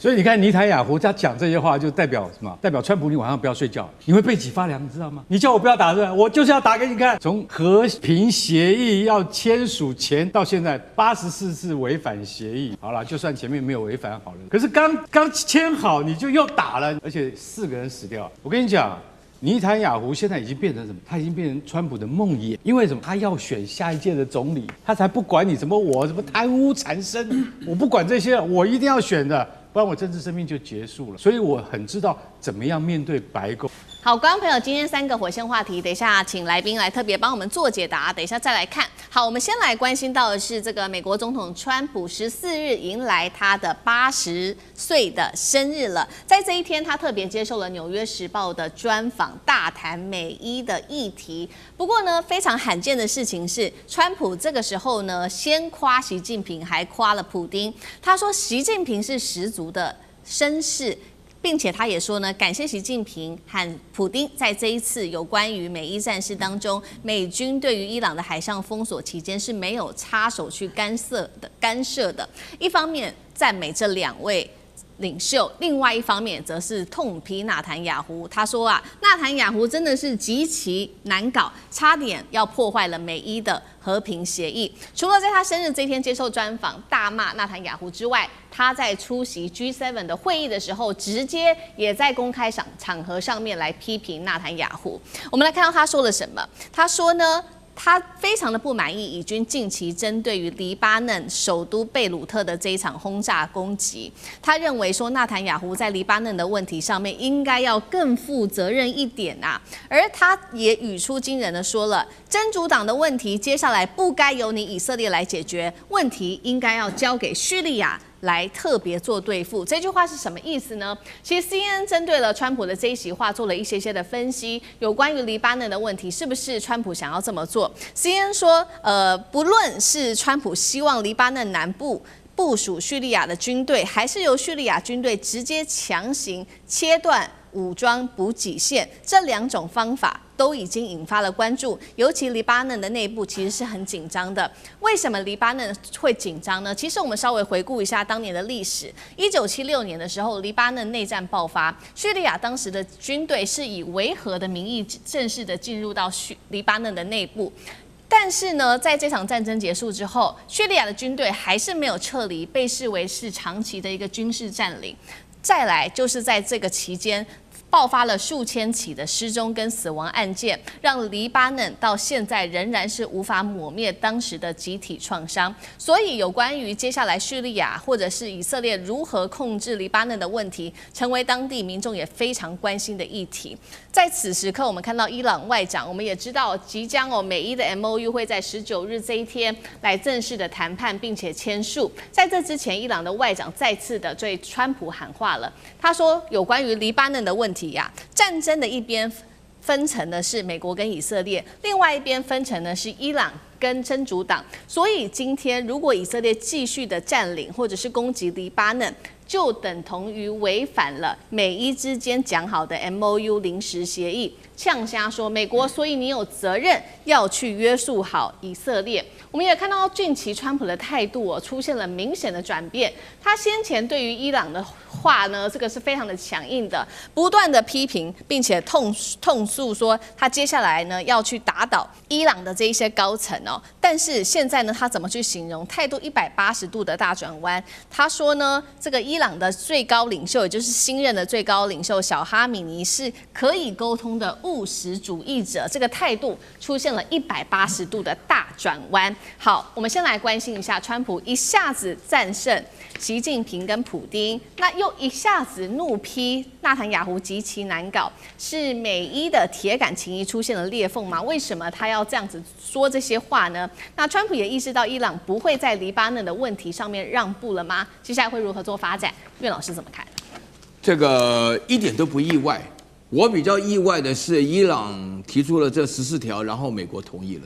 所以你看尼坦雅胡他讲这些话，就代表什么？代表川普你晚上不要睡觉，你会背脊发凉，你知道吗？你叫我不要打是吧？我就是要打给你看。从和平协议要签署前到现在84次违反协议，好了，就算前面没有违反好了，可是刚签好你就又打了，而且4个人死掉。我跟你讲。尼坦雅胡现在已经变成什么？他已经变成川普的梦魇，因为什么？他要选下一届的总理，他才不管你什么贪污缠身，我不管这些，我一定要选的，不然我政治生命就结束了。所以我很知道怎么样面对白宫。好，观众朋友，今天3个火线话题，等一下请来宾来特别帮我们做解答，等一下再来看。好，我们先来关心到的是这个美国总统川普14日迎来他的80岁的生日了，在这一天，他特别接受了《纽约时报》的专访，大谈美伊的议题。不过呢，非常罕见的事情是，川普这个时候呢，先夸习近平，还夸了普丁。他说，习近平是十足的绅士。并且他也说呢，感谢习近平和普丁在这一次有关于美伊战事当中，美军对于伊朗的海上封锁期间是没有插手去干涉的。一方面赞美这2位领袖，另外一方面则是痛批纳坦雅胡。他说啊，纳坦雅胡真的是极其难搞，差点要破坏了美伊的和平协议。除了在他生日这一天接受专访大骂纳坦雅胡之外，他在出席 G7 的会议的时候，直接也在公开场合上面来批评纳坦雅胡。我们来看到他说了什么。他说呢，他非常的不满意以军近期针对于黎巴嫩首都贝鲁特的这一场轰炸攻击。他认为说，纳坦雅胡在黎巴嫩的问题上面应该要更负责任一点啊。而他也语出惊人的说了，真主党的问题接下来不该由你以色列来解决，问题应该要交给叙利亚来特别做对付。这句话是什么意思呢？其实 CNN 针对了川普的这一席话做了一些的分析，有关于黎巴嫩的问题，是不是川普想要这么做 ？CNN 说，不论是川普希望黎巴嫩南部部署叙利亚的军队，还是由叙利亚军队直接强行切断武装补给线，这2种方法都已经引发了关注，尤其黎巴嫩的内部其实是很紧张的。为什么黎巴嫩会紧张呢？其实我们稍微回顾一下当年的历史。1976年的时候，黎巴嫩内战爆发，叙利亚当时的军队是以维和的名义正式的进入到黎巴嫩的内部。但是呢，在这场战争结束之后，叙利亚的军队还是没有撤离，被视为是长期的一个军事占领。再来就是在这个期间，爆发了数千起的失踪跟死亡案件，让黎巴嫩到现在仍然是无法抹灭当时的集体创伤。所以，有关于接下来叙利亚或者是以色列如何控制黎巴嫩的问题，成为当地民众也非常关心的议题。在此时刻，我们看到伊朗外长，我们也知道即将美伊的 MOU 会在19日这一天来正式的谈判，并且签署。在这之前，伊朗的外长再次的对川普喊话了，他说有关于黎巴嫩的问题呀，战争的一边分成的是美国跟以色列，另外一边分成的是伊朗跟真主党。所以今天如果以色列继续的占领或者是攻击黎巴嫩，就等同于违反了美伊之间讲好的 MOU 临时协议。呛瞎说美国，所以你有责任要去约束好以色列。我们也看到近期川普的态度出现了明显的转变。他先前对于伊朗的话呢，这个是非常的强硬的，不断的批评，并且痛诉说他接下来呢要去打倒伊朗的这一些高层哦。但是现在呢，他怎么去形容态度180度的大转弯？他说呢，这个伊朗的最高领袖，也就是新任的最高领袖小哈米尼是可以沟通的务实主义者，这个态度出现了180度的大转弯。好，我们先来关心一下，川普一下子战胜习近平跟普丁，那又一下子怒批纳坦雅胡极其难搞，是美伊的铁杆情谊出现了裂缝吗？为什么他要这样子说这些话呢？那川普也意识到伊朗不会在黎巴嫩的问题上面让步了吗？接下来会如何做发展？苑老师怎么看？这个一点都不意外。我比较意外的是，伊朗提出了这14条，然后美国同意了。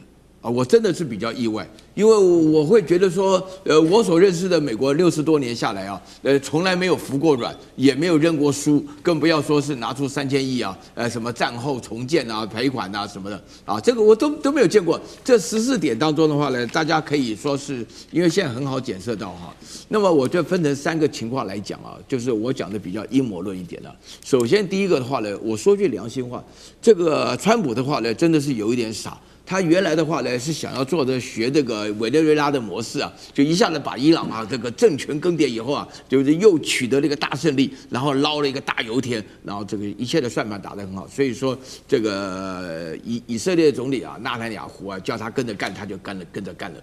啊，我真的是比较意外，因为我会觉得说，我所认识的美国60多年下来啊，从来没有服过软，也没有认过输，更不要说是拿出3000亿啊，什么战后重建啊、赔款啊什么的啊，这个我都没有见过。这14点当中的话呢，大家可以说是因为现在很好检测到哈，那么我就分成3个情况来讲啊，就是我讲的比较阴谋论一点的。首先第一个的话呢，我说句良心话，这个川普的话呢，真的是有一点傻。他原来的话呢是想要做的学这个委内瑞拉的模式啊，就一下子把伊朗啊这个政权更迭以后啊，就是又取得了一个大胜利，然后捞了一个大油田，然后这个一切的算盘打得很好，所以说这个以色列总理啊纳坦雅胡啊叫他跟着干，他就跟着干了。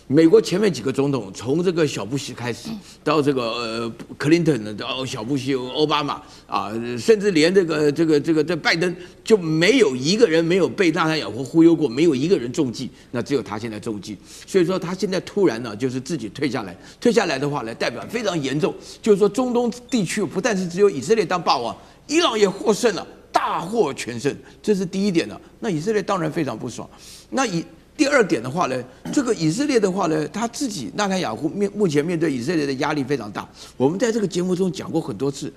美国前面几个总统，从这个小布希开始，到这个克林顿，到小布希、奥巴马啊，甚至连这拜登，就没有一个人没有被纳坦雅胡忽悠过，没有一个人中计，那只有他现在中计。所以说他现在突然呢，就是自己退下来的话呢，代表非常严重，就是说中东地区不但是只有以色列当霸王，伊朗也获胜了，大获全胜，这是第一点了。那以色列当然非常不爽。第二点的话呢，这个以色列的话呢，他自己纳坦雅胡目前面对以色列的压力非常大。我们在这个节目中讲过很多次，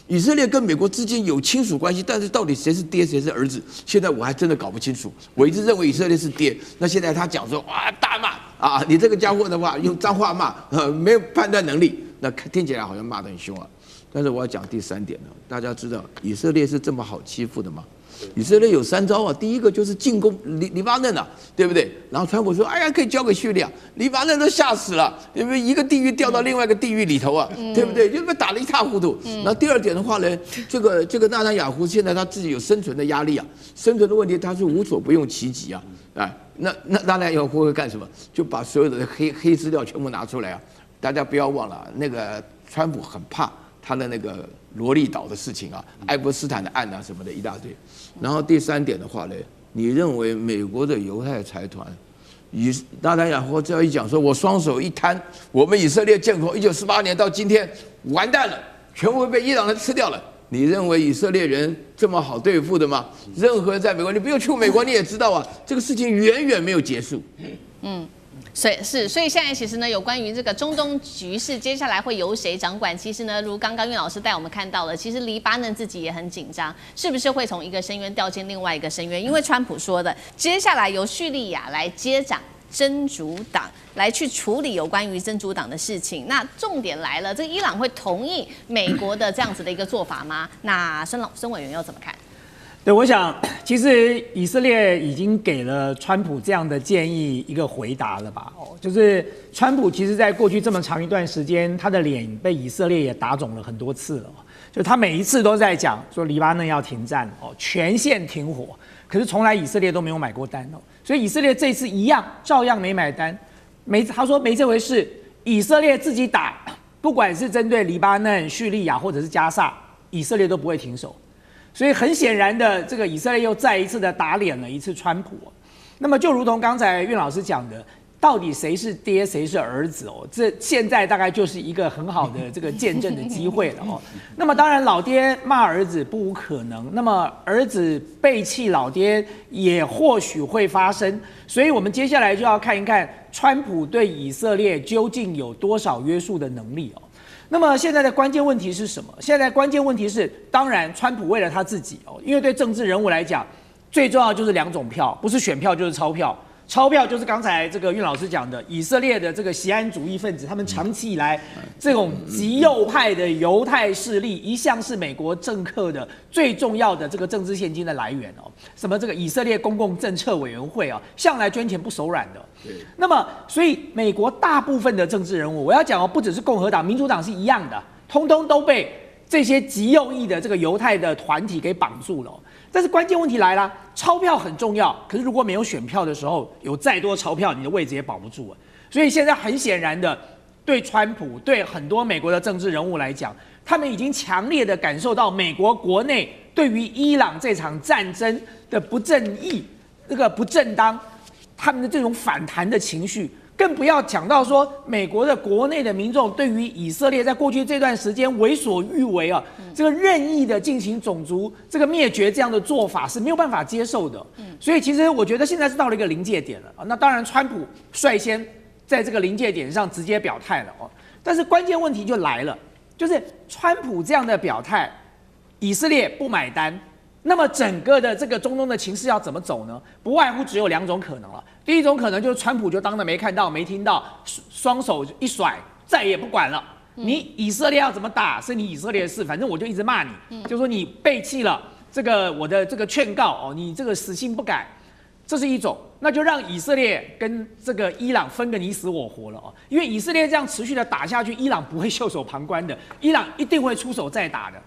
以色列跟美国之间有亲属关系，但是到底谁是爹谁是儿子，现在我还真的搞不清楚。我一直认为以色列是爹，那现在他讲说哇大骂啊，你这个家伙的话用脏话骂，没有判断能力，那听起来好像骂得很凶啊。但是我要讲第3点了，大家知道以色列是这么好欺负的吗？以色列有3招啊，第一个就是进攻黎巴嫩啊，对不对？然后川普说，哎呀，可以交给叙利亚，黎巴嫩都吓死了，因为一个地狱掉到另外一个地狱里头啊，对不对？就被打得一塌糊涂。那第二点的话呢，这个纳坦雅胡现在他自己有生存的压力啊，生存的问题他是无所不用其极啊，那纳坦雅胡会干什么？就把所有的黑资料全部拿出来啊！大家不要忘了，那个川普很怕他的那个罗利岛的事情啊，爱泼斯坦的案啊什么的一大堆。然后第3点的话呢，你认为美国的犹太财团，纳坦雅胡只要一讲说，我双手一摊，我们以色列建国1948年到今天完蛋了，全部被伊朗人吃掉了。你认为以色列人这么好对付的吗？任何人在美国，你不用去美国你也知道啊，这个事情远远没有结束。所以现在其实呢，有关于这个中东局势，接下来会由谁掌管？其实呢，如刚刚岳老师带我们看到了，其实黎巴嫩自己也很紧张，是不是会从一个深渊掉进另外一个深渊？因为川普说的，接下来由叙利亚来接掌真主党，来去处理有关于真主党的事情。那重点来了，这伊朗会同意美国的这样子的一个做法吗？那申委员又怎么看？对，我想其实以色列已经给了川普这样的建议一个回答了吧？就是川普其实在过去这么长一段时间，他的脸被以色列也打肿了很多次了。就他每一次都在讲说黎巴嫩要停战全线停火，可是从来以色列都没有买过单所以以色列这次一样照样没买单，他说没这回事，以色列自己打，不管是针对黎巴嫩、叙利亚或者是加萨，以色列都不会停手。所以很显然的，这个以色列又再一次的打脸了一次川普。那么就如同刚才岳老师讲的，到底谁是爹谁是儿子这现在大概就是一个很好的这个见证的机会了那么当然老爹骂儿子不无可能，那么儿子背弃老爹也或许会发生。所以我们接下来就要看一看川普对以色列究竟有多少约束的能力那么现在的关键问题是什么？现在关键问题是，当然川普为了他自己因为对政治人物来讲，最重要就是2种票，不是选票就是钞票。钞票就是刚才这个岳老师讲的，以色列的这个锡安主义分子，他们长期以来这种极右派的犹太势力，一向是美国政客的最重要的这个政治现金的来源什么这个以色列公共政策委员会向来捐钱不手软的。那么，所以美国大部分的政治人物，我要讲不只是共和党、民主党是一样的，通通都被这些极右翼的这个犹太的团体给绑住了。但是关键问题来了，钞票很重要，可是如果没有选票的时候，有再多钞票，你的位置也保不住了。所以现在很显然的，对川普、对很多美国的政治人物来讲，他们已经强烈的感受到美国国内对于伊朗这场战争的不正义、这个不正当，他们的这种反弹的情绪。更不要讲到说，美国的国内的民众对于以色列在过去这段时间为所欲为这个任意的进行种族这个灭绝这样的做法是没有办法接受的。所以其实我觉得现在是到了一个临界点了啊。那当然，川普率先在这个临界点上直接表态了哦。但是关键问题就来了，就是川普这样的表态，以色列不买单。那么整个的这个中东的情势要怎么走呢？不外乎只有2种可能了。第一种可能就是川普就当着没看到、没听到，双手一甩，再也不管了。你以色列要怎么打是你以色列的事，反正我就一直骂你，就说你背弃了这个我的这个劝告哦，你这个死性不改，这是一种。那就让以色列跟这个伊朗分个你死我活了哦，因为以色列这样持续的打下去，伊朗不会袖手旁观的，伊朗一定会出手再打的。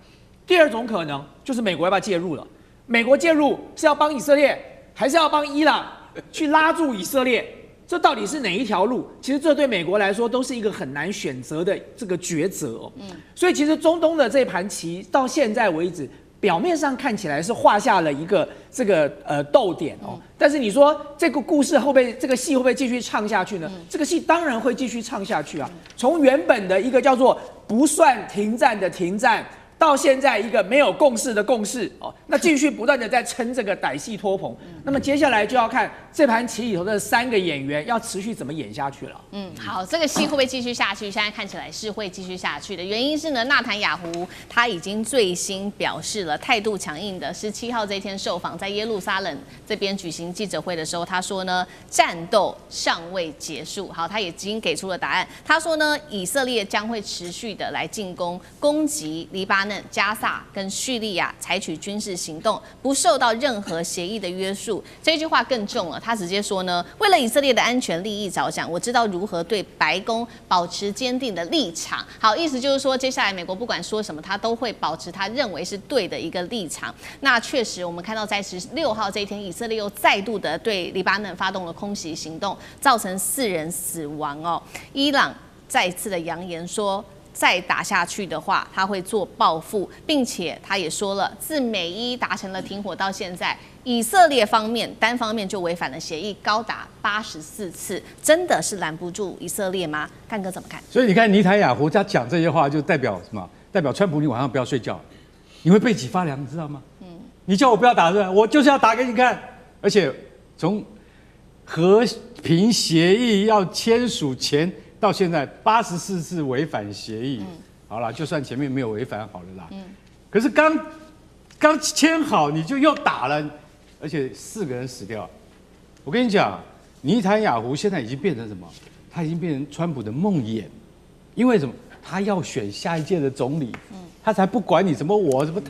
第二种可能就是美国要不要介入了？美国介入是要帮以色列，还是要帮伊朗去拉住以色列？这到底是哪一条路？其实这对美国来说都是一个很难选择的这个抉择哦。所以其实中东的这盘棋到现在为止，表面上看起来是画下了一个这个逗点哦。但是你说这个故事会不会这个戏会不会继续唱下去呢？这个戏当然会继续唱下去啊。从原本的一个叫做不算停战的停战，到现在一个没有共识的共识哦，那继续不断的在撑这个歹戏拖棚。那么接下来就要看这盘棋里头的3个演员要持续怎么演下去了。好，这个戏会不会继续下去？现在看起来是会继续下去的。原因是呢，纳坦雅胡他已经最新表示了态度强硬的。17号这一天受访，在耶路撒冷这边举行记者会的时候，他说呢，战斗尚未结束。好，他已经给出了答案。他说呢，以色列将会持续的来进攻，攻击黎巴嫩、加萨跟叙利亚，采取军事行动，不受到任何协议的约束。这句话更重了，他直接说呢，为了以色列的安全利益着想，我知道如何对白宫保持坚定的立场。好，意思就是说，接下来美国不管说什么，他都会保持他认为是对的一个立场。那确实，我们看到在16号这一天，以色列又再度的对黎巴嫩发动了空袭行动，造成4人死亡哦。伊朗再次的扬言说，再打下去的话，他会做报复，并且他也说了，自美伊达成了停火到现在，以色列方面单方面就违反了协议高达84次，真的是拦不住以色列吗？干哥怎么看？所以你看尼坦雅胡他讲这些话，就代表什么？代表川普你晚上不要睡觉，你会背脊发凉，你知道吗？你叫我不要打对吧？我就是要打给你看。而且从和平协议要签署前到现在84次违反协议，好了，就算前面没有违反好了啦。可是刚签好你就又打了，而且4个人死掉。我跟你讲，尼坦雅胡现在已经变成什么？他已经变成川普的梦魇，因为什么？他要选下一届的总理，他才不管你什么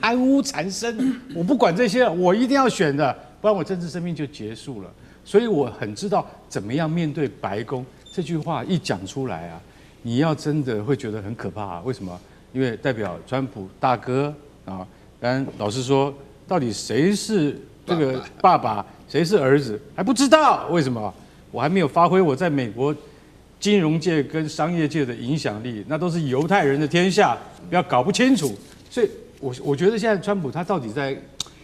贪污缠身，我不管这些，我一定要选的，不然我政治生命就结束了。所以我很知道怎么样面对白宫。这句话一讲出来啊，你要真的会觉得很可怕。为什么？因为代表川普大哥啊。当然，老实说，到底谁是这个爸爸，谁是儿子还不知道。为什么？我还没有发挥我在美国金融界跟商业界的影响力，那都是犹太人的天下，不要搞不清楚。所以我觉得现在川普他到底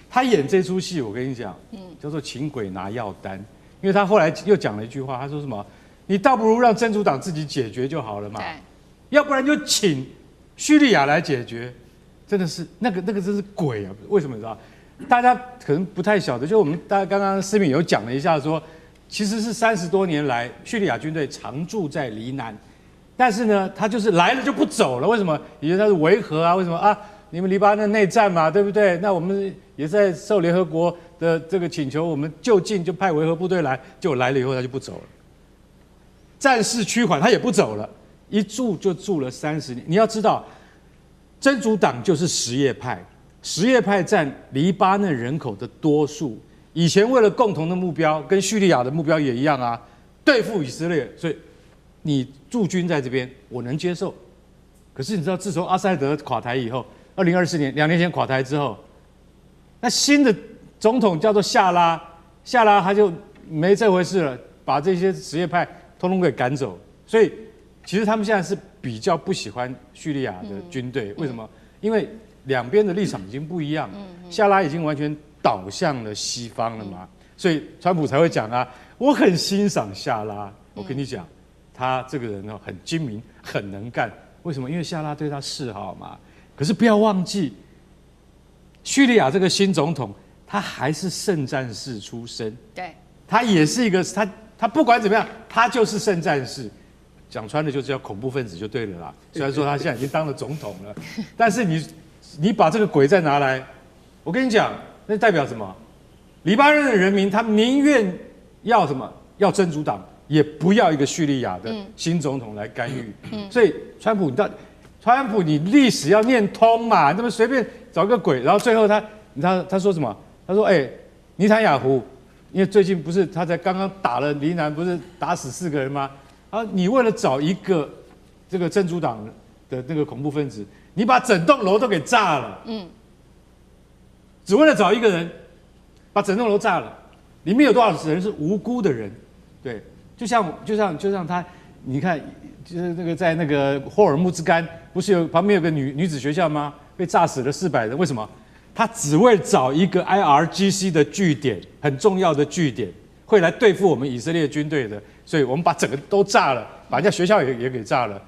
他演这出戏，我跟你讲，叫做请鬼拿药单。因为他后来又讲了一句话，他说什么？你倒不如让真主党自己解决就好了嘛，要不然就请叙利亚来解决，真的是那个真是鬼啊！为什么你知道？大家可能不太晓得，就我们大家刚刚思敏有讲了一下说，其实是30多年来叙利亚军队常驻在黎南，但是呢，他就是来了就不走了。为什么？以为他是维和啊？为什么啊？你们黎巴嫩内战嘛，对不对？那我们也在受联合国的这个请求，我们就近就派维和部队来，结果来了以后他就不走了。战事趋缓，他也不走了，一住就住了30年。你要知道，真主党就是什叶派，什叶派占黎巴嫩人口的多数。以前为了共同的目标，跟叙利亚的目标也一样啊，对付以色列，所以你驻军在这边，我能接受。可是你知道，自从阿塞德垮台以后，2024年2年前垮台之后，那新的总统叫做夏拉他就没这回事了，把这些什叶派通通给赶走。所以其实他们现在是比较不喜欢叙利亚的军队，为什么？因为两边的立场已经不一样，夏拉已经完全倒向了西方了嘛，所以川普才会讲啊，我很欣赏夏拉。我跟你讲，他这个人很精明，很能干。为什么？因为夏拉对他示好嘛。可是不要忘记，叙利亚这个新总统，他还是圣战士出身，对，他也是一个他不管怎么样，他就是圣战士。讲穿了就叫恐怖分子就对了啦。虽然说他现在已经当了总统了，但是你把这个鬼再拿来，我跟你讲，那代表什么？黎巴嫩的人民他宁愿要什么？要真主党，也不要一个叙利亚的新总统来干预。所以川普你历史要念通嘛，那么随便找一个鬼，然后最后他说什么？他说尼坦雅胡，因为最近不是他才刚刚打了黎南，不是打死4个人吗？啊，你为了找一个这个真主党的那个恐怖分子，你把整栋楼都给炸了，只为了找一个人，把整栋楼炸了，里面有多少人是无辜的人？对，就像他，你看，就是那个在那个霍尔木兹干，不是旁边有个女子学校吗？被炸死了400人，为什么？他只为找一个 IRGC 的据点，很重要的据点，会来对付我们以色列军队的。所以我们把整个都炸了，把人家学校也给炸了。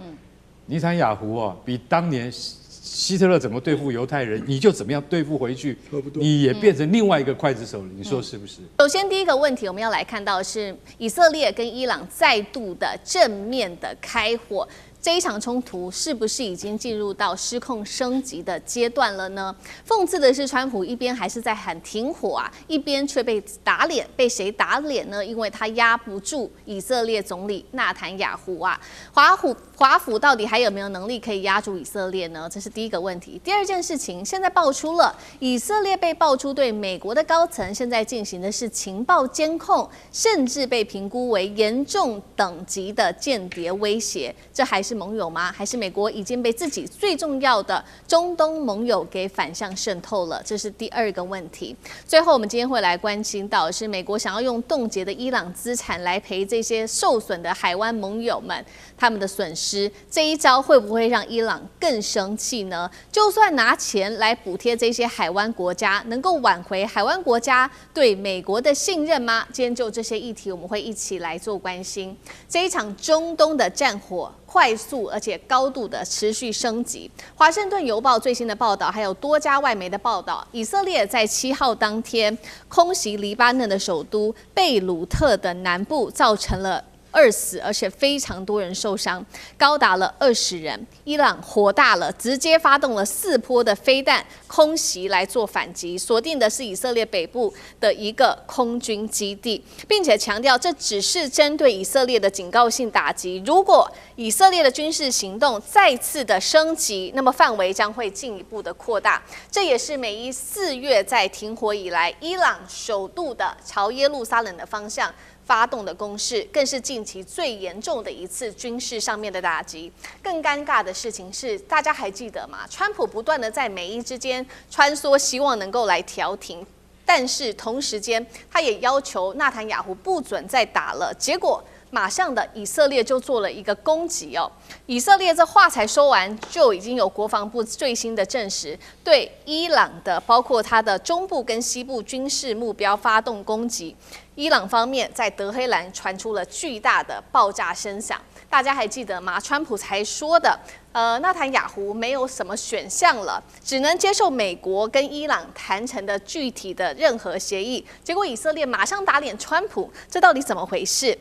尼坦雅胡比当年希特勒怎么对付犹太人，你就怎么样对付回去，你也变成另外一个刽子手了。你说是不是？首先第一个问题，我们要来看到的是以色列跟伊朗再度的正面的开火。这一场冲突是不是已经进入到失控升级的阶段了呢？讽刺的是，川普一边还是在喊停火啊，一边却被打脸。被谁打脸呢？因为他压不住以色列总理纳坦雅胡啊。华府到底还有没有能力可以压住以色列呢？这是第一个问题。第二件事情，现在爆出了以色列被爆出对美国的高层现在进行的是情报监控，甚至被评估为严重等级的间谍威胁。这还是盟友吗？还是美国已经被自己最重要的中东盟友给反向渗透了？这是第二个问题。最后，我们今天会来关心到的是美国想要用冻结的伊朗资产来赔这些受损的海湾盟友们他们的损失。这一招会不会让伊朗更生气呢？就算拿钱来补贴这些海湾国家，能够挽回海湾国家对美国的信任吗？今天就这些议题，我们会一起来做关心。这一场中东的战火快速而且高度的持续升级。华盛顿邮报最新的报道，还有多家外媒的报道，以色列在7号当天空袭黎巴嫩的首都贝鲁特的南部，造成了2死，而且非常多人受伤，高达了20人。伊朗火大了，直接发动了4波的飞弹空袭来做反击，锁定的是以色列北部的一个空军基地，并且强调这只是针对以色列的警告性打击。如果以色列的军事行动再次的升级，那么范围将会进一步的扩大。这也是美伊4月在停火以来，伊朗首度的朝耶路撒冷的方向发动的攻势，更是近期最严重的一次军事上面的打击。更尴尬的事情是，大家还记得吗？川普不断的在美伊之间穿梭，希望能够来调停，但是同时间他也要求纳坦雅胡不准再打了。结果马上的以色列就做了一个攻击哦。以色列这话才说完，就已经有国防部最新的证实，对伊朗的包括它的中部跟西部军事目标发动攻击。伊朗方面在德黑兰传出了巨大的爆炸声响，大家还记得吗？川普才说的，纳坦雅胡没有什么选项了，只能接受美国跟伊朗谈成的具体的任何协议。结果以色列马上打脸川普，这到底怎么回事？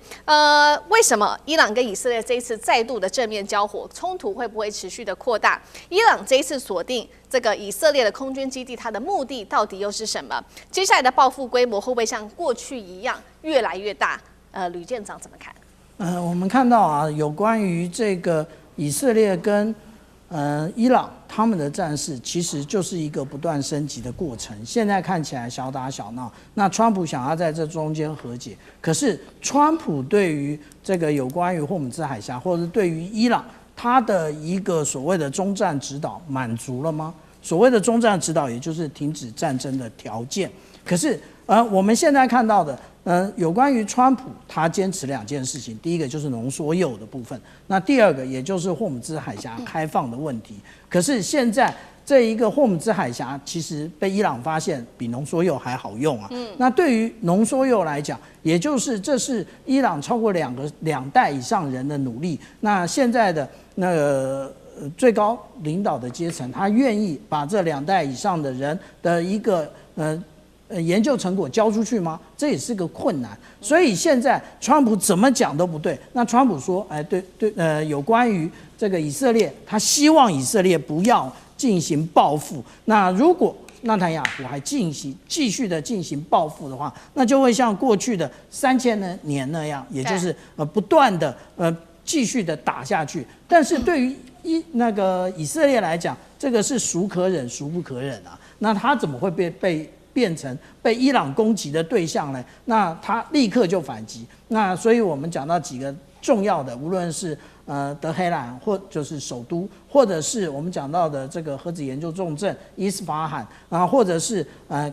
为什么伊朗跟以色列这一次再度的正面交火，冲突会不会持续的扩大？伊朗这一次锁定这个以色列的空军基地，它的目的到底又是什么？接下来的报复规模会不会像过去一样越来越大？吕舰长怎么看？我们看到啊，有关于这个以色列跟伊朗他们的战事，其实就是一个不断升级的过程。现在看起来小打小闹，那川普想要在这中间和解，可是川普对于这个有关于霍姆兹海峡，或者是对于伊朗，他的一个所谓的中战指导满足了吗？所谓的中战指导，也就是停止战争的条件。可是我们现在看到的，有关于川普，他坚持2件事情，第一个就是浓缩铀的部分，那第二个也就是霍姆兹海峡开放的问题。可是现在这一个霍姆兹海峡其实被伊朗发现比浓缩铀还好用啊。那对于浓缩铀来讲，也就是这是伊朗超过2代以上人的努力。那现在的那个最高领导的阶层，他愿意把这2代以上的人的一个研究成果交出去吗？这也是个困难。所以现在川普怎么讲都不对。那川普说，有关于这个以色列，他希望以色列不要进行报复。那如果纳坦雅胡还继续的进行报复的话，那就会像过去的3000年那样，也就是不断的继续的打下去。但是对于以色列来讲，这个是孰可忍孰不可忍啊？那他怎么会变成被伊朗攻击的对象呢？那他立刻就反击。那所以我们讲到几个重要的，无论是德黑兰或就是首都，或者是我们讲到的这个核子研究重镇伊斯法罕啊，或者是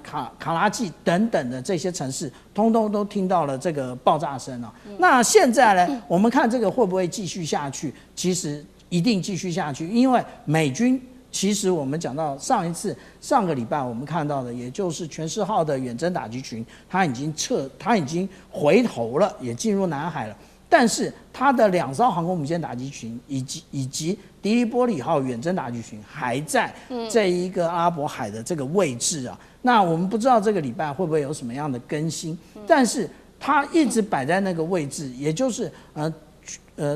卡拉季等等的这些城市，通通都听到了这个爆炸声啊。那现在呢，我们看这个会不会继续下去？其实一定继续下去，因为美军。其实我们讲到上个礼拜我们看到的，也就是全世号的远征打击群，它已经回头了，也进入南海了。但是它的2艘航空母舰打击群以及迪利波里号远征打击群还在这一个阿拉伯海的这个位置啊。那我们不知道这个礼拜会不会有什么样的更新，但是它一直摆在那个位置，也就是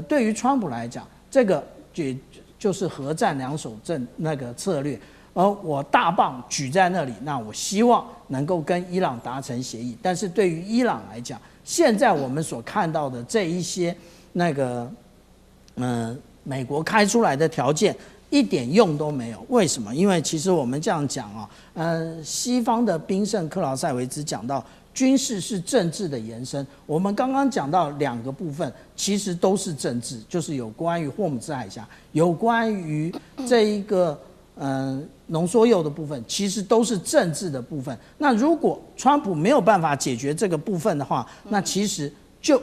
对于川普来讲，这个就是核战2手阵那个策略，而我大棒举在那里，那我希望能够跟伊朗达成协议。但是对于伊朗来讲，现在我们所看到的这一些美国开出来的条件一点用都没有。为什么？因为其实我们这样讲啊，西方的宾圣克劳塞维兹讲到，军事是政治的延伸。我们刚刚讲到2个部分，其实都是政治，就是有关于霍姆兹海峡，有关于这一个浓缩铀的部分，其实都是政治的部分。那如果川普没有办法解决这个部分的话，那其实就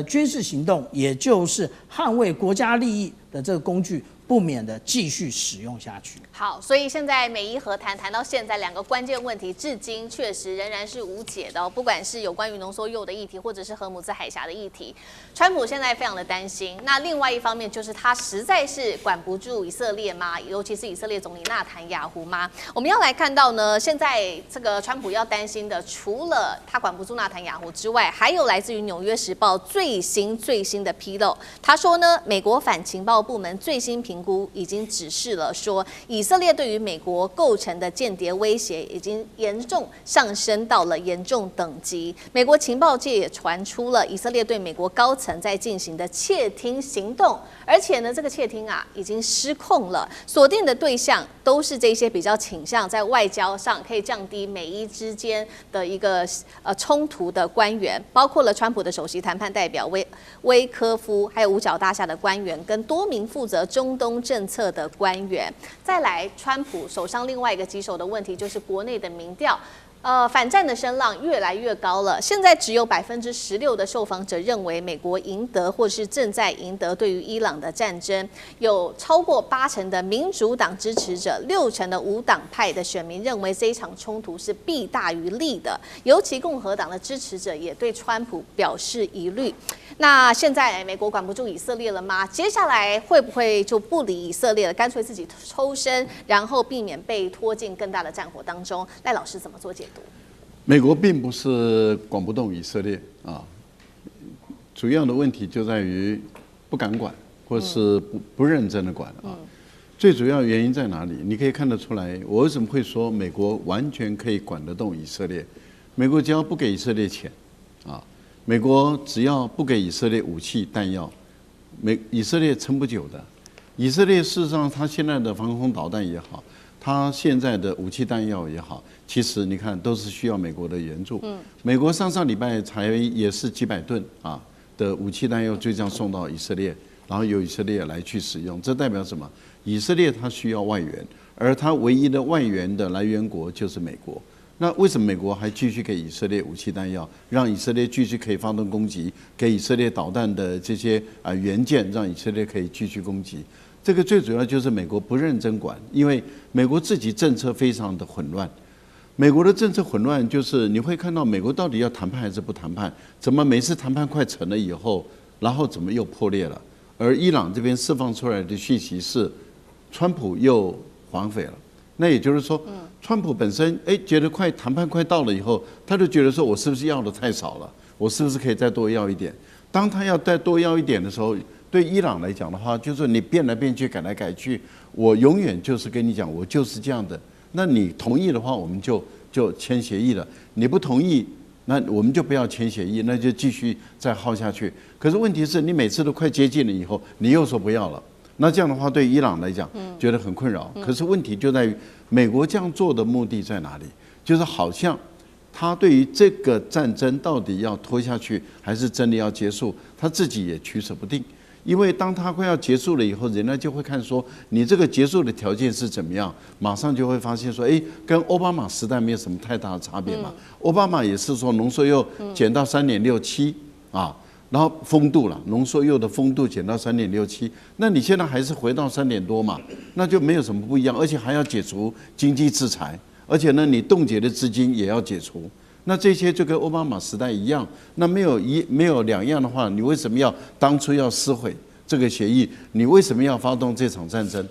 军事行动，也就是捍卫国家利益的这个工具，不免的继续使用下去。好，所以现在美伊和谈到现在2个关键问题，至今确实仍然是无解的不管是有关于浓缩铀的议题，或者是荷姆兹海峡的议题，川普现在非常的担心。那另外一方面就是他实在是管不住以色列吗？尤其是以色列总理纳坦雅胡吗？我们要来看到呢，现在这个川普要担心的，除了他管不住纳坦雅胡之外，还有来自于《纽约时报》最新的披露。他说呢，美国反情报部门最新评估已经指示了，说以色列对于美国构成的间谍威胁已经严重上升到了严重等级。美国情报界也传出了以色列对美国高层在进行的窃听行动，而且呢，这个窃听已经失控了，锁定的对象都是这些比较倾向在外交上可以降低美伊之间的一个冲突的官员，包括了川普的首席谈判代表威科夫，还有五角大厦的官员，跟多名负责中东政策的官员。再来，川普手上另外一个棘手的问题就是国内的民调。反战的声浪越来越高了。现在只有16%的受访者认为美国赢得或是正在赢得对于伊朗的战争，有超过80%的民主党支持者，60%的无党派的选民认为这一场冲突是弊大于利的。尤其共和党的支持者也对川普表示疑虑。那现在美国管不住以色列了吗？接下来会不会就不理以色列了，干脆自己抽身，然后避免被拖进更大的战火当中？赖老师怎么做解读？美国并不是管不动以色列啊，主要的问题就在于不敢管，或是不认真的管啊。最主要原因在哪里？你可以看得出来，我为什么会说美国完全可以管得动以色列？美国只要不给以色列钱啊，美国只要不给以色列武器弹药，以色列撑不久的。以色列事实上，它现在的防空导弹也好，它现在的武器弹药也好，其实你看都是需要美国的援助。美国上礼拜也是几百吨的武器弹药就这样送到以色列，然后由以色列来去使用。这代表什么？以色列它需要外援，而它唯一的外援的来源国就是美国。那为什么美国还继续给以色列武器弹药，让以色列继续可以发动攻击，给以色列导弹的这些元件，让以色列可以继续攻击？这个最主要就是美国不认真管，因为美国自己政策非常的混乱。美国的政策混乱，就是你会看到美国到底要谈判还是不谈判？怎么每次谈判快成了以后，然后怎么又破裂了？而伊朗这边释放出来的讯息是，川普又反悔了。那也就是说，川普本身觉得谈判快到了以后，他就觉得说我是不是要的太少了，我是不是可以再多要一点？当他要再多要一点的时候，对伊朗来讲的话，就是你变来变去，改来改去，我永远就是跟你讲，我就是这样的。那你同意的话，我们就签协议了；你不同意，那我们就不要签协议，那就继续再耗下去。可是问题是你每次都快接近了以后，你又说不要了。那这样的话，对伊朗来讲，觉得很困扰。可是问题就在于，美国这样做的目的在哪里？就是好像他对于这个战争到底要拖下去，还是真的要结束，他自己也取舍不定。因为当他快要结束了以后，人家就会看说，你这个结束的条件是怎么样，马上就会发现说，跟奥巴马时代没有什么太大的差别嘛。奥巴马也是说浓缩铀减到3.67啊。然后风度了，浓缩铀的风度减到3.67，那你现在还是回到3点多嘛，那就没有什么不一样，而且还要解除经济制裁，而且呢，你冻结的资金也要解除，那这些就跟奥巴马时代一样，那没有两样的话，你为什么要当初要撕毁这个协议？你为什么要发动这场战争？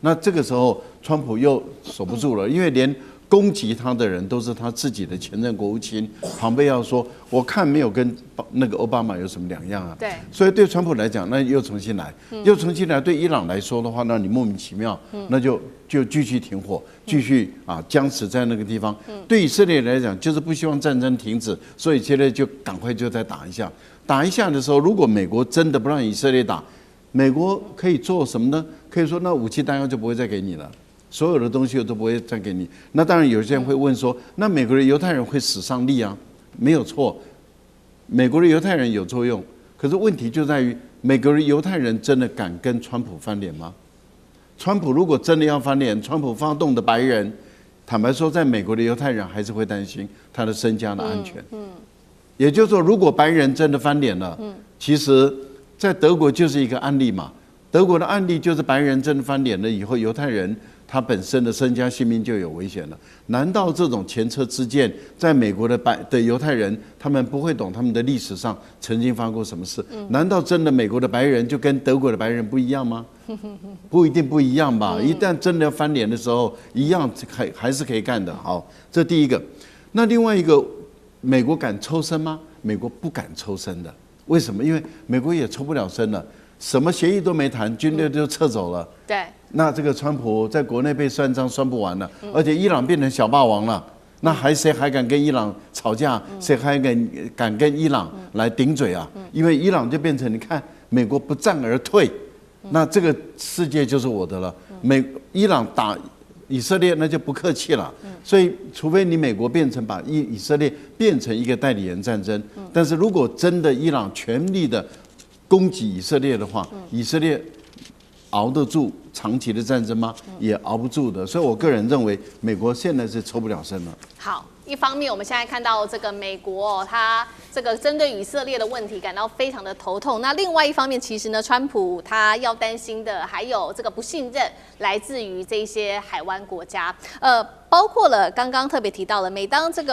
那这个时候，川普又守不住了，因为连攻击他的人都是他自己的前任国务卿，庞贝奥说：“我看没有跟那个奥巴马有什么两样啊。”对，所以对川普来讲，那又重新来，又重新来。对伊朗来说的话，那你莫名其妙，那就继续停火，继续僵持在那个地方。对以色列来讲，就是不希望战争停止，所以现在就赶快就再打一下。打一下的时候，如果美国真的不让以色列打，美国可以做什么呢？可以说，那武器弹药就不会再给你了。所有的东西我都不会再给你。那当然，有些人会问说，那美国的犹太人会死伤力啊？没有错，美国的犹太人有作用。可是问题就在于，美国的犹太人真的敢跟川普翻脸吗？川普如果真的要翻脸，川普发动的白人，坦白说，在美国的犹太人还是会担心他的身家的安全。也就是说，如果白人真的翻脸了，其实在德国就是一个案例嘛。德国的案例就是白人真的翻脸了以后，犹太人他本身的身家性命就有危险了。难道这种前车之鉴，在美国的犹太人，他们不会懂他们的历史上曾经发生过什么事？难道真的美国的白人就跟德国的白人不一样吗？不一定不一样吧。一旦真的要翻脸的时候，一样还是可以干的。好，这第一个。那另外一个，美国敢抽身吗？美国不敢抽身的。为什么？因为美国也抽不了身了。什么协议都没谈，军队就撤走了。对，那这个川普在国内被算账算不完了，而且伊朗变成小霸王了，那谁还敢跟伊朗吵架？谁还敢跟伊朗来顶嘴啊？因为伊朗就变成你看，美国不战而退，那这个世界就是我的了。伊朗打以色列那就不客气了。所以，除非你美国变成把以色列变成一个代理人战争，但是如果真的伊朗全力的攻击以色列的话，以色列熬得住长期的战争吗？也熬不住的。所以我个人认为，美国现在是抽不了身了。好，一方面我们现在看到这个美国它这个针对以色列的问题感到非常的头痛。那另外一方面，其实呢，川普他要担心的还有这个不信任来自于这些海湾国家，包括了刚刚特别提到了，每当这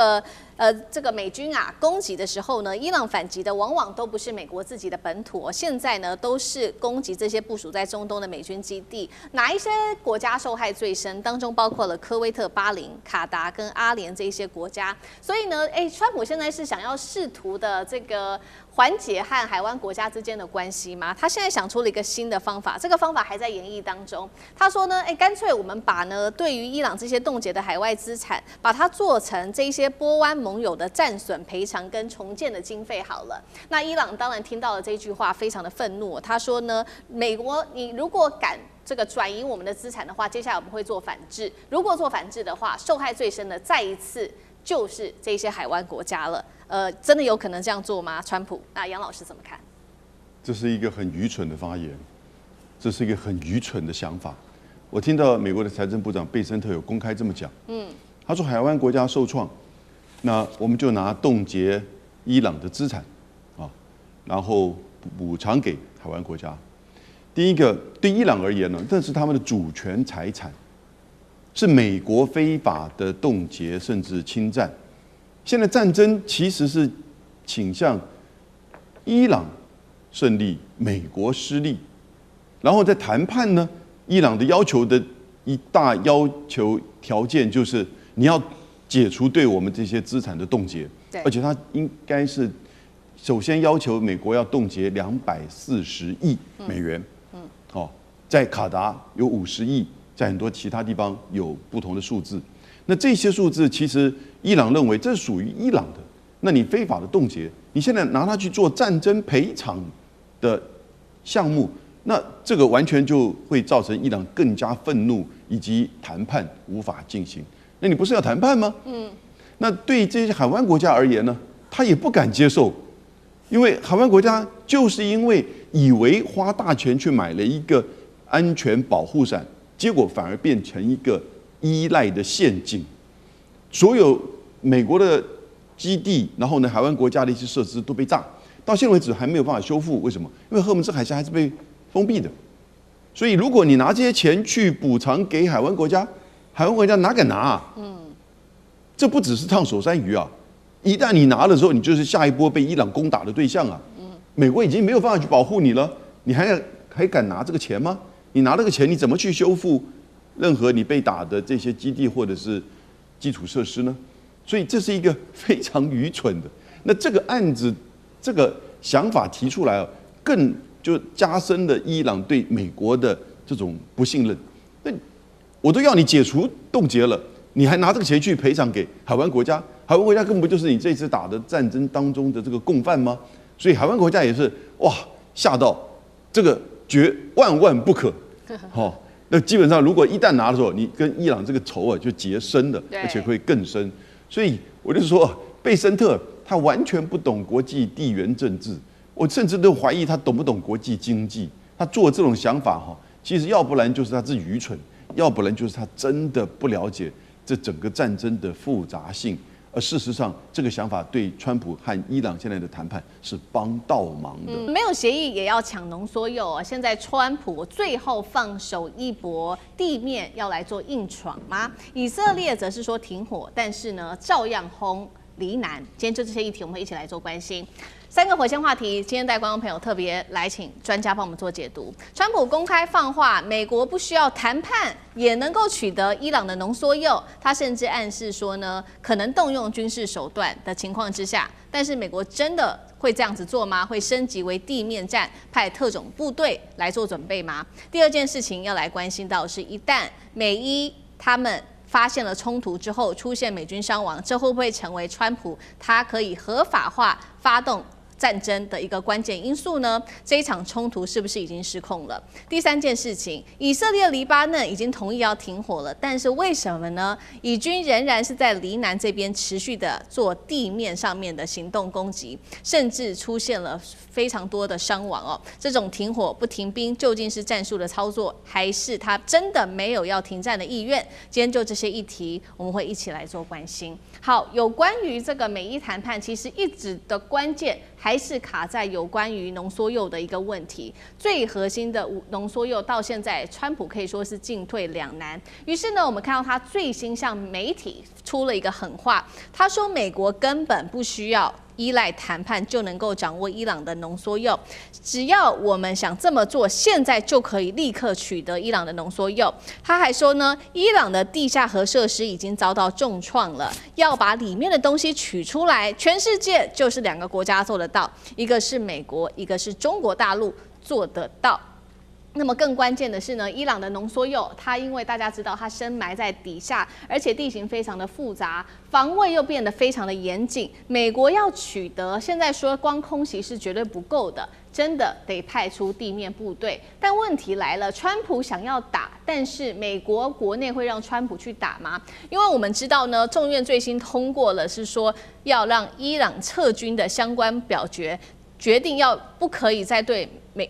个美军攻击的时候呢，伊朗反击的往往都不是美国自己的本土，现在呢都是攻击这些部署在中东的美军基地。哪一些国家受害最深？当中包括了科威特、巴林、卡达跟阿联这些国家。所以呢，川普现在是想要试图的这个缓解和海湾国家之间的关系吗？他现在想出了一个新的方法，这个方法还在研议当中。他说呢，干脆我们把呢对于伊朗这些冻结的海外资产，把它做成这些波湾盟友的战损赔偿跟重建的经费好了。那伊朗当然听到了这句话，非常的愤怒。他说呢，美国你如果敢这个转移我们的资产的话，接下来我们会做反制。如果做反制的话，受害最深的再一次就是这些海湾国家了。真的有可能这样做吗？川普，那杨老师怎么看？这是一个很愚蠢的发言，这是一个很愚蠢的想法。我听到美国的财政部长贝森特有公开这么讲，他说海湾国家受创，那我们就拿冻结伊朗的资产然后补偿给海湾国家。第一个，对伊朗而言呢，这是他们的主权财产，是美国非法的冻结甚至侵占。现在战争其实是倾向伊朗胜利，美国失利。然后在谈判呢，伊朗的要求的一大要求条件就是你要解除对我们这些资产的冻结，而且它应该是首先要求美国要冻结240亿美元，在卡达有50亿，在很多其他地方有不同的数字。那这些数字其实伊朗认为这是属于伊朗的，那你非法的冻结，你现在拿它去做战争赔偿的项目，那这个完全就会造成伊朗更加愤怒，以及谈判无法进行。那你不是要谈判吗？那对这些海湾国家而言呢，他也不敢接受，因为海湾国家就是因为以为花大钱去买了一个安全保护伞，结果反而变成一个依赖的陷阱。所有美国的基地，然后呢，海湾国家的一些设施都被炸，到现在为止还没有办法修复。为什么？因为荷尔蒙兹海峡还是被封闭的。所以，如果你拿这些钱去补偿给海湾国家，海湾国家哪敢拿啊？这不只是烫手山芋啊！一旦你拿了之后，你就是下一波被伊朗攻打的对象啊！美国已经没有办法去保护你了，你还敢拿这个钱吗？你拿这个钱，你怎么去修复任何你被打的这些基地或者是基础设施呢？所以这是一个非常愚蠢的。那这个案子，这个想法提出来，更就加深了伊朗对美国的这种不信任。那我都要你解除冻结了，你还拿这个钱去赔偿给海湾国家？海湾国家根本不就是你这次打的战争当中的这个共犯吗？所以海湾国家也是哇吓到，这个万万不可。那基本上如果一旦拿的时候，你跟伊朗这个仇就结深了，而且会更深。所以我就说，贝森特他完全不懂国际地缘政治，我甚至都怀疑他懂不懂国际经济。他做这种想法其实要不然就是他自己愚蠢，要不然就是他真的不了解这整个战争的复杂性。而事实上，这个想法对川普和伊朗现在的谈判是帮倒忙的。没有协议也要抢浓缩铀啊！现在川普最后放手一搏，地面要来做硬闯吗？以色列则是说停火，但是呢，照样轰黎南。今天就这些议题，我们会一起来做关心。3个火线话题，今天带观众朋友特别来请专家帮我们做解读。川普公开放话，美国不需要谈判也能够取得伊朗的浓缩铀，他甚至暗示说呢，可能动用军事手段的情况之下，但是美国真的会这样子做吗？会升级为地面战，派特种部队来做准备吗？第二件事情要来关心到的是，一旦美伊他们发现了冲突之后，出现美军伤亡，这会不会成为川普他可以合法化发动战争的一个关键因素呢？这一场冲突是不是已经失控了？第三件事情，以色列、黎巴嫩已经同意要停火了，但是为什么呢？以军仍然是在黎南这边持续的做地面上面的行动攻击，甚至出现了非常多的伤亡哦。这种停火不停兵，究竟是战术的操作，还是他真的没有要停战的意愿？今天就这些议题，我们会一起来做关心。好，有关于这个美伊谈判，其实一直的关键还是卡在有关于浓缩铀的一个问题。最核心的浓缩铀到现在，川普可以说是进退两难。于是呢，我们看到他最新向媒体出了一个狠话，他说美国根本不需要依赖谈判就能够掌握伊朗的浓缩铀，只要我们想这么做，现在就可以立刻取得伊朗的浓缩铀。他还说呢，伊朗的地下核设施已经遭到重创了，要把里面的东西取出来，全世界就是2个国家做得到，一个是美国，一个是中国大陆做得到。那么更关键的是呢，伊朗的浓缩铀，它因为大家知道它深埋在底下，而且地形非常的复杂，防卫又变得非常的严谨。美国要取得，现在说光空袭是绝对不够的，真的得派出地面部队。但问题来了，川普想要打，但是美国国内会让川普去打吗？因为我们知道呢，众院最新通过了是说要让伊朗撤军的相关表决，决定要不可以再对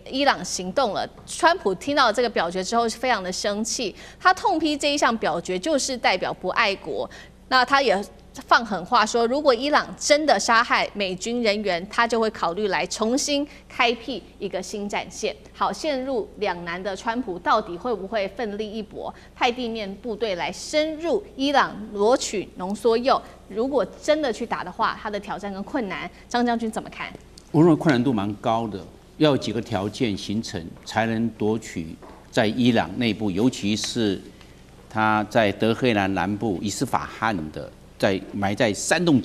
伊朗行动了。川普听到这个表决之后是非常的生气，他痛批这一项表决就是代表不爱国。那他也放狠话说，如果伊朗真的杀害美军人员，他就会考虑来重新开辟一个新战线。好，陷入两难的川普到底会不会奋力一搏，派地面部队来深入伊朗夺取浓缩铀？如果真的去打的话，他的挑战跟困难，张将军怎么看？我认为困难度蛮高的，要有几个条件形成才能夺取在伊朗内部，尤其是他在德黑兰南部伊斯法罕的，埋在山洞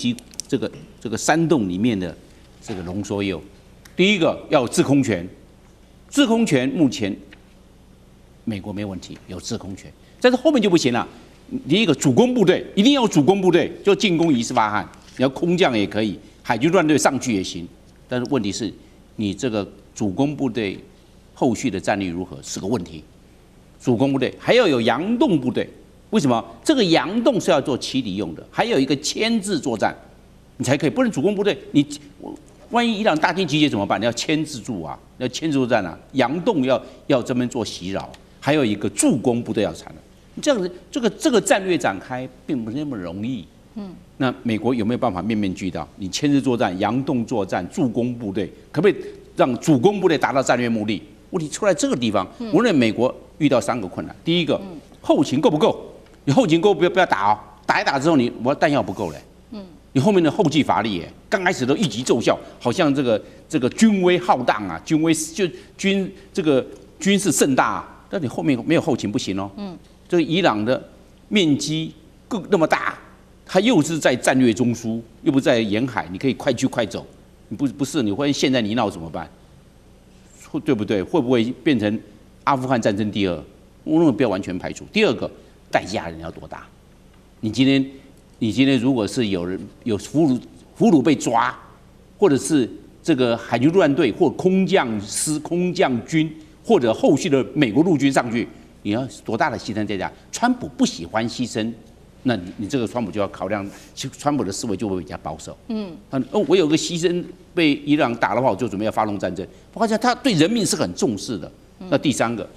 这个山洞里面的这个浓缩铀，第一个要有制空权，制空权目前美国没问题，有制空权，但是后面就不行了。第一个主攻部队一定要有主攻部队，就进攻伊斯法罕，你要空降也可以，海军乱队上去也行。但是问题是，你这个主攻部队后续的战力如何是个问题。主攻部队还要有佯动部队，为什么？这个佯动是要做起底用的，还有一个牵制作战，你才可以。不然主攻部队万一伊朗大军集结怎么办？你要牵制住啊，要牵制作战啊，佯动要这边做袭扰，还有一个助攻部队要产的。这样子，这个战略展开并不是那么容易。那美国有没有办法面面俱到？你牵制作战、佯动作战、助攻部队，可不可以让主攻部队达到战略目的？问题出在这个地方。无论美国遇到3个困难，第一个，后勤够不够？你后勤够不要打哦，打一打之后我弹药不够嘞。你后面的后继乏力耶，刚开始都一击奏效，好像这个军威浩荡啊，军事盛大啊，但你后面没有后勤不行哦。这个伊朗的面积那么大，它又是在战略中枢，又不在沿海，你可以快去快走。你不是，你会陷在泥淖怎么办？对不对？会不会变成阿富汗战争第2？我认为不要完全排除。第2个，代价人要多大？你今天如果是有俘虏被抓，或者是这个海军陆战队或空降军，或者后续的美国陆军上去，你要多大的牺牲代价？川普不喜欢牺牲，那你这个川普就要考量，川普的思维就会比较保守。我有个牺牲被伊朗打的话，我就准备要发动战争。我发现他对人命是很重视的。那第3个，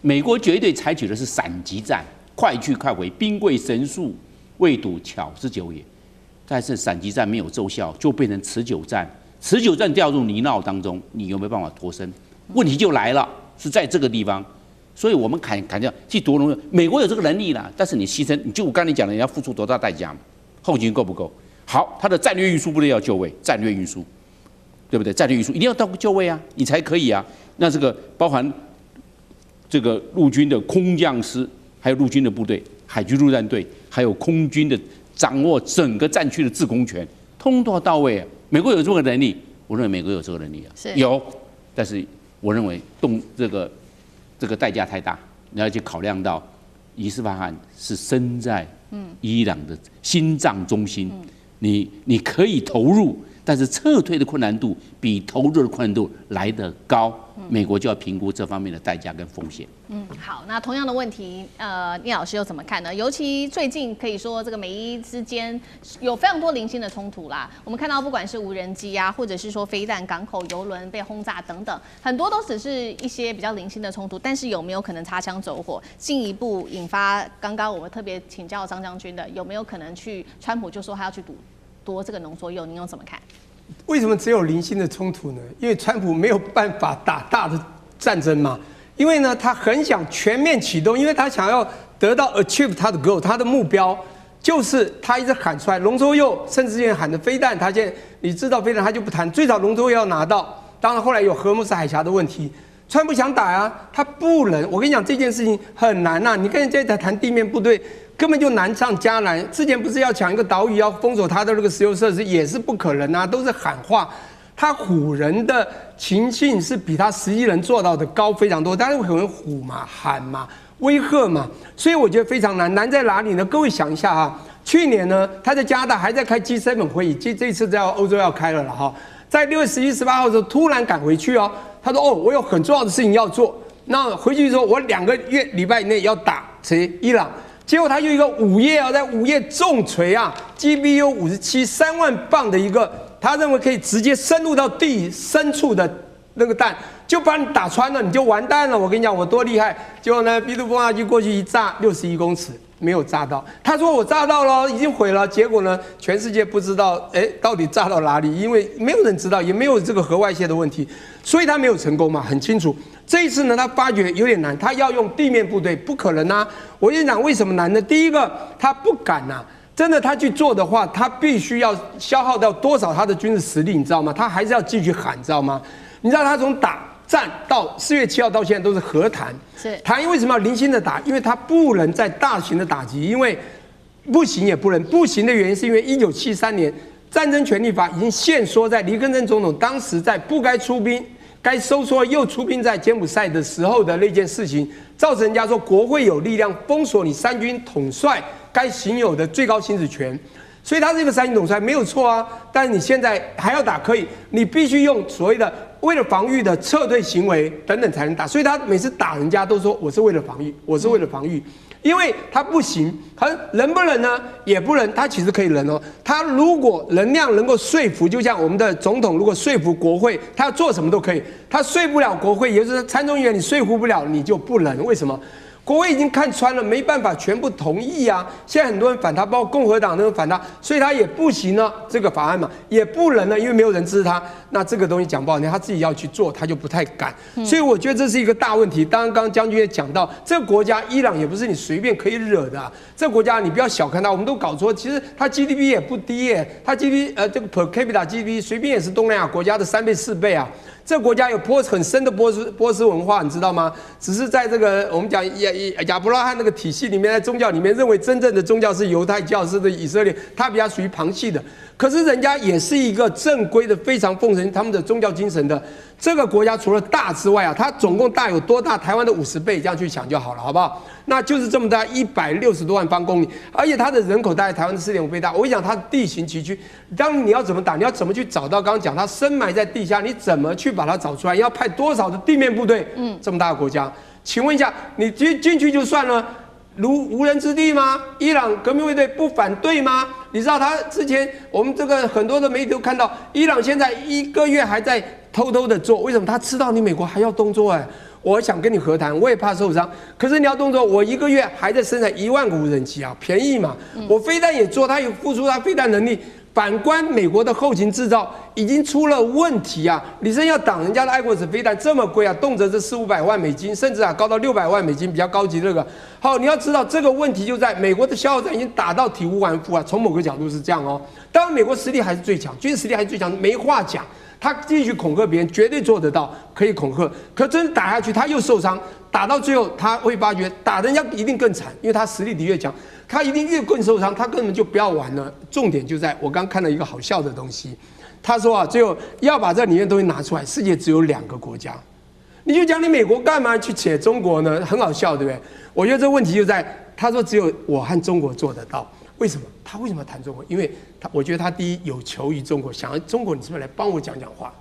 美国绝对采取的是闪击战，快去快回，兵贵神速，未睹巧之久也。但是闪击战没有奏效，就变成持久战。持久战掉入泥淖当中，你有没有办法脱身？问题就来了，是在这个地方。所以我们砍掉去夺龙，美国有这个能力啦，但是你牺牲，我刚才讲的，你要付出多大代价嘛？后勤够不够？好，它的战略运输部队要就位，战略运输，对不对？战略运输一定要到就位啊，你才可以啊。那这个包含这个陆军的空降师，还有陆军的部队、海军陆战队，还有空军的掌握整个战区的制空权，通通要到位啊。美国有这个能力，我认为美国有这个能力啊，有，但是我认为这个代价太大，你要去考量到伊斯法罕是身在伊朗的心脏中心，你可以投入，但是撤退的困难度比投入的困难度来得高，美国就要评估这方面的代价跟风险。好，那同样的问题，聂老师又怎么看呢？尤其最近可以说这个美伊之间有非常多零星的冲突啦。我们看到不管是无人机啊，或者是说飞弹、港口、油轮被轰炸等等，很多都只是一些比较零星的冲突。但是有没有可能擦枪走火，进一步引发刚刚我们特别请教张将军的，有没有可能川普就说他要去夺这个浓缩铀？您又怎么看？为什么只有零星的冲突呢？因为川普没有办法打大的战争嘛。因为呢，他很想全面启动，因为他想要得到 achieve 他的 goal， 他的目标就是他一直喊出来浓缩铀，甚至于喊的飞弹，他现在你知道飞弹他就不谈，最早浓缩铀要拿到，当然后来有荷姆斯海峡的问题，川普想打啊，他不能，我跟你讲这件事情很难啊，你跟人家在谈地面部队，根本就难上加难。之前不是要抢一个岛屿，要封锁他的那个石油设施，也是不可能啊，都是喊话。他唬人的情境是比他实际能做到的高非常多，但是可能唬嘛、喊嘛、威吓嘛，所以我觉得非常难。难在哪里呢？各位想一下哈，去年呢，他在加拿大还在开 G7 会议，这次在欧洲要开了哈，在6月11、18号的时候突然赶回去哦，他说我有很重要的事情要做，那回去说我2个礼拜以内要打伊朗。结果他有一个午夜啊，在午夜重锤啊 ，GBU 57 3万磅的一个，他认为可以直接深入到地深处的那个弹，就把你打穿了，你就完蛋了。我跟你讲，我多厉害！结果呢，B2风化机过去一炸，61公尺没有炸到。他说我炸到了，已经毁了。结果呢，全世界不知道，到底炸到哪里？因为没有人知道，也没有这个核外泄的问题，所以他没有成功嘛，很清楚。这一次呢，他发觉有点难，他要用地面部队，不可能啊！我跟你讲，为什么难呢？第一个，他不敢啊，真的他去做的话，他必须要消耗掉多少他的军事实力，你知道吗？他还是要继续喊，知道吗？你知道他从打战到4月7号到现在都是和谈。是谈为什么要零星的打？因为它不能再大型的打击，因为不行也不能。不行的原因是因为1973年战争权利法已经限缩在黎根镇总统当时在不该出兵。该收缩又出兵在柬埔寨的时候的那件事情，造成人家说国会有力量封锁你三军统帅该行有的最高行使权，所以他这个三军统帅没有错啊。但是你现在还要打可以，你必须用所谓的为了防御的撤退行为等等才能打。所以他每次打人家都说我是为了防御，我是为了防御。因为他不行，他能不能呢？也不能，他其实可以能哦。他如果能量能够说服，就像我们的总统如果说服国会，他要做什么都可以。他说服了国会，也就是参众议员你说服不了，你就不能。为什么？国会已经看穿了，没办法全部同意啊。现在很多人反他，包括共和党都反他，所以他也不行呢。这个法案嘛，也不能呢，因为没有人支持他。那这个东西讲不好听，他自己要去做，他就不太敢。所以我觉得这是一个大问题。当然，刚刚将军也讲到，这个国家伊朗也不是你随便可以惹的、啊。这个国家你不要小看它，我们都搞错。其实它 GDP 也不低耶，它 GDP 这个 per capita GDP 随便也是东南亚国家的3倍4倍啊。这个国家有很深的波斯文化，你知道吗？只是在这个我们讲亚伯拉罕那个体系里面，在宗教里面认为真正的宗教是犹太教，是的以色列，它比较属于旁系的。可是人家也是一个正规的，非常奉承他们的宗教精神的。这个国家除了大之外啊，它总共大有多大？台湾的50倍，这样去想就好了，好不好？那就是这么大，160多万方公里，而且它的人口大概台湾的4.5倍大。我跟你讲，它的地形崎岖，当你要怎么打，你要怎么去找到？刚刚讲它深埋在地下，你怎么去把它找出来？要派多少的地面部队？这么大的国家，请问一下，你进去就算了，如无人之地吗？伊朗革命卫队不反对吗？你知道他之前我们这个很多的媒体都看到，伊朗现在1个月还在偷偷的做，为什么？他知道你美国还要动作哎。我想跟你和谈，我也怕受伤。可是你要动作，我1个月还在生产1万个无人机啊，便宜嘛。我飞弹也做，他有付出他飞弹能力。反观美国的后勤制造已经出了问题啊！你真要挡人家的爱国者飞弹这么贵啊，动辄这400-500万美金，甚至高到600万美金，比较高级这个。好，你要知道这个问题就在美国的消耗战已经打到体无完肤啊。从某个角度是这样哦。当然，美国实力还是最强，军事实力还是最强，没话讲。他继续恐吓别人，绝对做得到，可以恐吓。可真打下去，他又受伤，打到最后他会发觉打人家一定更惨，因为他实力的越强，他一定越更受伤，他根本就不要玩了。重点就在我刚看到一个好笑的东西，他说啊，最后要把这里面东西拿出来，世界只有2个国家，你就讲你美国干嘛去扯中国呢？很好笑，对不对？我觉得这问题就在他说只有我和中国做得到。为什么？他为什么要谈中国？因为我觉得他第一有求于中国，想要中国你是不是来帮我讲讲话？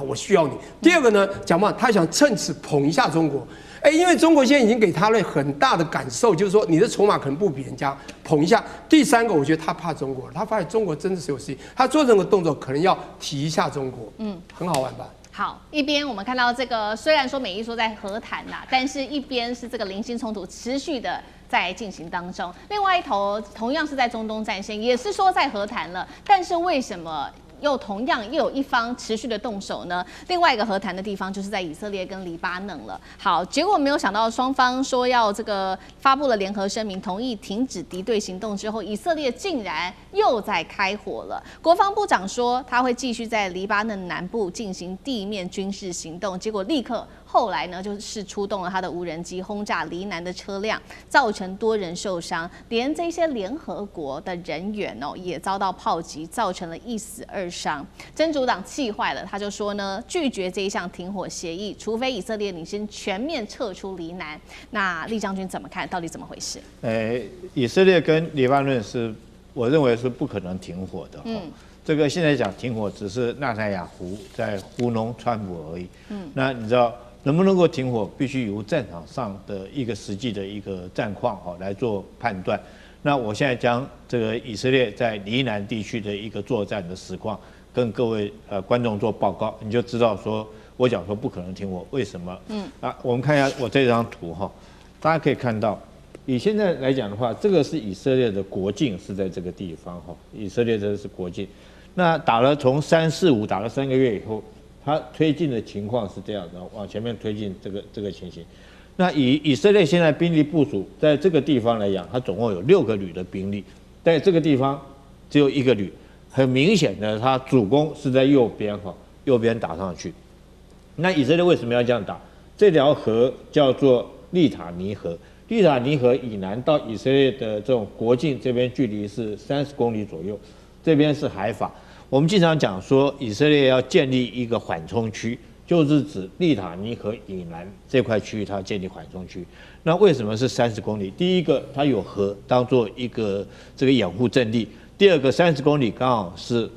我需要你。第二个呢，讲嘛，他想趁此捧一下中国。因为中国现在已经给他了很大的感受，就是说你的筹码可能不比人家，捧一下。第三个，我觉得他怕中国，他发现中国真的是有实力，他做任何动作可能要提一下中国。很好玩吧？好，一边我们看到这个，虽然说美伊说在和谈啦，但是一边是这个零星冲突持续的在进行当中。另外一头同样是在中东战线，也是说在和谈了，但是为什么又同样又有一方持续的动手呢？另外一个和谈的地方就是在以色列跟黎巴嫩了。好，结果没有想到双方说要这个发布了联合声明，同意停止敌对行动之后，以色列竟然又在开火了。国防部长说他会继续在黎巴嫩南部进行地面军事行动，结果立刻后来呢就是出动了他的无人机轰炸黎南的车辆，造成多人受伤，连这些联合国的人员也遭到炮击，造成了1死2伤。真主党气坏了，他就说呢，拒绝这一项停火协议，除非以色列领先全面撤出黎南。那厉将军怎么看？到底怎么回事？以色列跟黎巴嫩是，我认为是不可能停火的。这个现在讲停火，只是纳坦雅胡在糊弄川普而已。那你知道能不能够停火，必须由战场上的一个实际的一个战况来做判断。那我现在将这个以色列在黎南地区的一个作战的实况跟各位观众做报告，你就知道说我讲说不可能停火，为什么？我们看一下我这张图哈，大家可以看到，以现在来讲的话，这个是以色列的国境是在这个地方哈，以色列这是国境。那打了从3、4、5打了3个月以后，它推进的情况是这样的，往前面推进这个情形。那以色列现在兵力部署在这个地方来讲，它总共有6个旅的兵力，在这个地方只有1个旅，很明显的，它主攻是在右边哈，右边打上去。那以色列为什么要这样打？这条河叫做利塔尼河，利塔尼河以南到以色列的这种国境这边距离是30公里左右，这边是海法。我们经常讲说，以色列要建立一个缓冲区，就是指利塔尼河以南这块区域，它要建立缓冲区。那为什么是30公里？第一个，它有河当做一个这个掩护阵地；第二个，30公里刚好是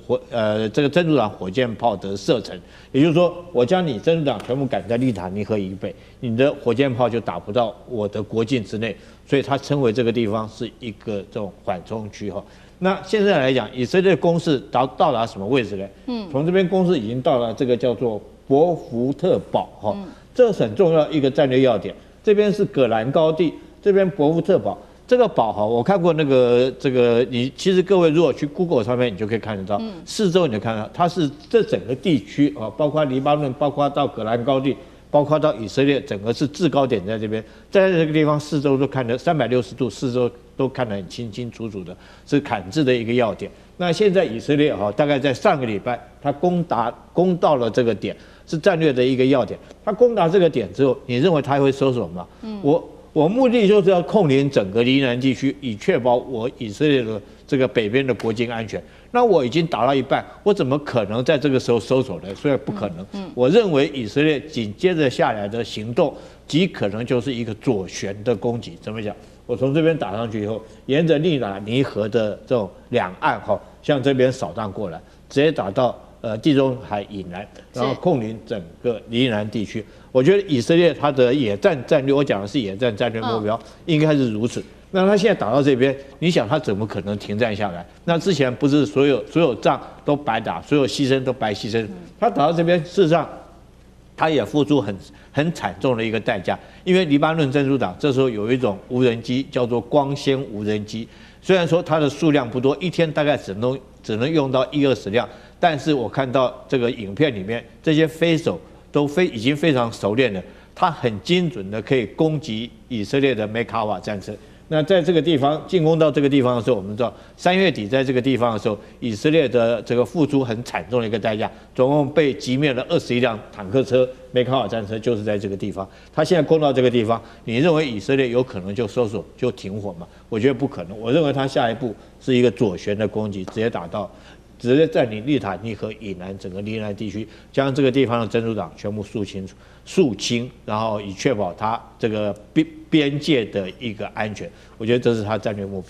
这个真主党火箭炮的射程，也就是说，我将你真主党全部赶在利塔尼河以北，你的火箭炮就打不到我的国境之内，所以它称为这个地方是一个这种缓冲区哈。那现在来讲，以色列攻势到达什么位置呢？从这边攻势已经到了这个叫做博福特堡哈，这是很重要一个战略要点。这边是葛兰高地，这边博福特堡。这个堡哈，我看过这个，你其实各位如果去 Google 上面，你就可以看得到，四周你就看到，它是这整个地区啊，包括黎巴嫩，包括到葛兰高地，包括到以色列，整个是制高点在这边，在这个地方四周都看得360度，四周都看得很清清楚楚的，是砍制的一个要点。那现在以色列哈，大概在上个礼拜，它攻到了这个点，是战略的一个要点。它攻达这个点之后，你认为它会收手吗？我目的就是要控领整个黎南地区，以确保我以色列的这个北边的国境安全。那我已经打到一半，我怎么可能在这个时候收手呢？所以不可能。我认为以色列紧接着下来的行动，极可能就是一个左旋的攻击。怎么讲？我从这边打上去以后，沿着利塔尼河的这种两岸哈，向这边扫荡过来，直接打到地中海以南，然后控领整个黎南地区。我觉得以色列它的野战战略，我讲的是野战战略目标，应该是如此。那他现在打到这边，你想他怎么可能停战下来？那之前不是所有仗都白打，所有牺牲都白牺牲。他打到这边，事实上他也付出很惨重的一个代价，因为黎巴嫩真主党这时候有一种无人机叫做光纤无人机，虽然说它的数量不多，一天大概只能用到10-20辆，但是我看到这个影片里面，这些飞手已经非常熟练了，它很精准的可以攻击以色列的梅卡瓦战车。那在这个地方进攻到这个地方的时候，我们知道3月底在这个地方的时候，以色列的这个付出很惨重的一个代价，总共被击灭了21辆坦克车，梅卡瓦战车就是在这个地方。他现在攻到这个地方，你认为以色列有可能就收手就停火吗？我觉得不可能。我认为他下一步是一个左旋的攻击，直接占领利塔尼河以南整个黎南地区，将这个地方的真主党全部肃清，然后以确保它这个边界的一个安全。我觉得这是他战略目标。